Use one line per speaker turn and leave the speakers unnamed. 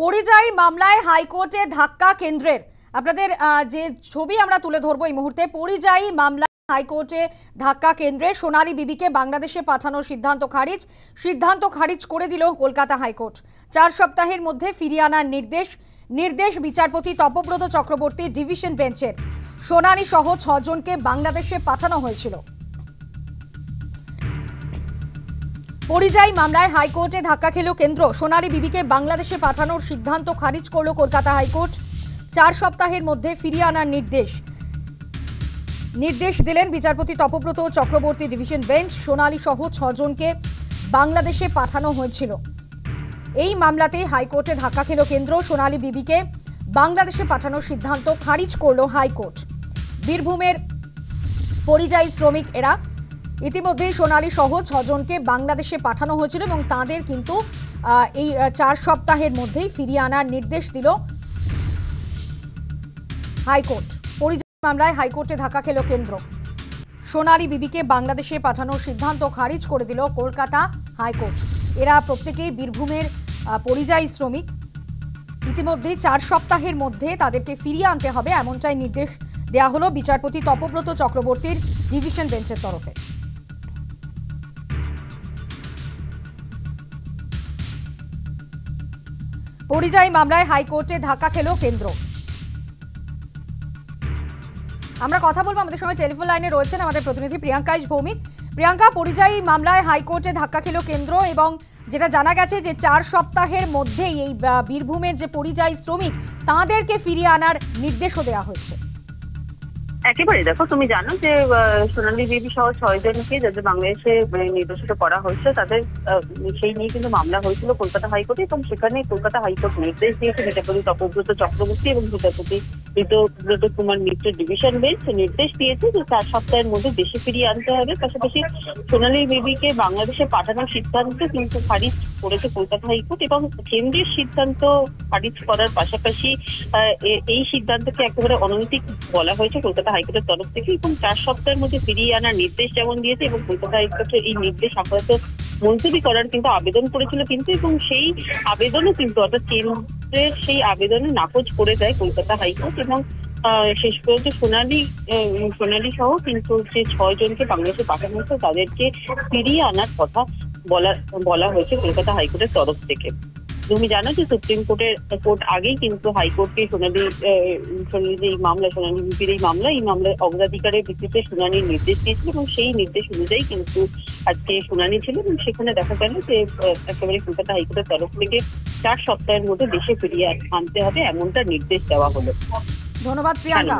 পরিযায়ী মামলায় হাইকোর্টে ধাক্কা কেন্দ্রের। আপনাদের যে ছবি আমরা তুলে ধরবো এই মুহূর্তে, পরিযায়ী মামলায় হাইকোর্টে ধাক্কা কেন্দ্রে। সোনালী বিবিকে বাংলাদেশে পাঠানোর সিদ্ধান্ত খারিজ করে দিল কলকাতা হাইকোর্ট। 4 সপ্তাহের মধ্যে ফিরিয়ে আনার নির্দেশ বিচারপতি তপব্রত চক্রবর্তী ডিভিশন বেঞ্চের। সোনালী সহ 6 জনকে বাংলাদেশে পাঠানো হয়েছিল। পরিযায়ী মামলায় হাইকোর্টে ধাক্কা খেল কেন্দ্র। সোনালী বিবিকে বাংলাদেশে পাঠানোর সিদ্ধান্ত খারিজ করল কলকাতা হাইকোর্ট। 4 সপ্তাহের মধ্যে ফিরিয়ে আনার নির্দেশ দিলেন বিচারপতি তপব্রত চক্রবর্তী ডিভিশন বেঞ্চ। সোনালী সহ 6 জনকে বাংলাদেশে পাঠানো হয়েছিল। এই মামলাতে হাইকোর্টে ধাক্কা খেল কেন্দ্র। সোনালী বিবিকে বাংলাদেশে পাঠানোর সিদ্ধান্ত খারিজ করল হাইকোর্ট। বীরভূমের পরিযায়ী শ্রমিক এরা। ইতিমধ্যেই সোনালী সহ 6 জনকে বাংলাদেশে পাঠানো হয়েছিল এবং তাদের কিন্তু এই 4 সপ্তাহের মধ্যেই ফিরিয়ে আনার নির্দেশ দিল হাইকোর্ট। পরিযায়ী মামলায় হাইকোর্টে ধাক্কা খেল কেন্দ্র। সোনালী বিবিকে বাংলাদেশে পাঠানোর সিদ্ধান্ত খারিজ করে দিল কলকাতা হাইকোর্ট। এরা প্রত্যেকেই বীরভূমের পরিযায়ী শ্রমিক। ইতিমধ্যেই 4 সপ্তাহের মধ্যে তাদেরকে ফিরিয়ে আনতে হবে, এমনটাই নির্দেশ দেওয়া হলো বিচারপতি তপব্রত চক্রবর্তীর ডিভিশন বেঞ্চের তরফে। পরিযায়ী মামলায় হাইকোর্টে ধাক্কা খেল কেন্দ্র। আমরা কথা বলবো, আমাদের সঙ্গে টেলিফোন লাইনে রয়েছেন আমাদের প্রতিনিধি প্রিয়াঙ্কা ভৌমিক। প্রিয়াঙ্কা, পরিযায়ী মামলায় হাইকোর্টে ধাক্কা খেল কেন্দ্র এবং যেটা জানা গেছে যে 4 সপ্তাহের মধ্যেই এই বীরভূমের যে পরিযায়ী শ্রমিক তাদেরকে ফিরিয়ে আনার নির্দেশও দেওয়া হয়েছে।
একেবারে দেখো, তুমি জানো যে সোনালী বিবি সহ 6 জনকে যাদের বাংলাদেশে নির্দেশিত করা হয়েছে তাদের সেই নিয়ে কিন্তু মামলা হয়েছিল কলকাতা হাইকোর্টে, এবং সেখানে কলকাতা হাইকোর্ট নির্দেশ দিয়েছে বিচারপতি তপব্রত চক্রবর্তী এবং বিচারপতি ঋতব্রত কুমার মিত্র ডিভিশন বেঞ্চ নির্দেশ দিয়েছে যে 4 সপ্তাহের মধ্যে দেশে ফিরিয়ে আনতে হবে। পাশাপাশি সোনালী বিবিকে বাংলাদেশে পাঠানোর সিদ্ধান্ত কিন্তু খারিজ করেছে কলকাতা হাইকোর্ট, এবং কেন্দ্রের সিদ্ধান্ত খারিজ করার পাশাপাশি এই সিদ্ধান্তকে একেবারে অনৈতিক বলা হয়েছে কলকাতা হাইকোর্টের তরফ থেকে, এবং 4 সপ্তাহের মধ্যে ফিরিয়ে আনার নির্দেশ যেমন দিয়েছে এবং কলকাতা হাইকোর্টের এই নির্দেশ আপাতত মুলতবি করার কিন্তু আবেদন করেছিল কিন্তু, এবং সেই আবেদনও কিন্তু অর্থাৎ কেন্দ্রের সেই আবেদনে নাকচ করে দেয় কলকাতা হাইকোর্ট, এবং শেষ পর্যন্ত সোনালী সহ কিন্তু যে 6 জনকে বাংলাদেশে পাঠানো হয়েছে তাদেরকে ফিরিয়ে আনার কথা বলা হয়েছে কলকাতা হাইকোর্টের তরফ থেকে। তুমি জানো যে সুপ্রিম কোর্ট আগেই কিন্তু হাইকোর্টকে সোনালী বিবির এই মামলায় অগ্রাধিকারের ভিত্তিতে শুনানির নির্দেশ দিয়েছিল, এবং সেই নির্দেশ অনুযায়ী কিন্তু আজকে শুনানি ছিল, এবং সেখানে দেখা গেল যে একেবারে কলকাতা হাইকোর্টের তরফ থেকে 4 সপ্তাহের মধ্যে দেশে ফিরিয়ে আনতে হবে এমনটা নির্দেশ দেওয়া হলো।
ধন্যবাদ প্রিয়াঙ্কা।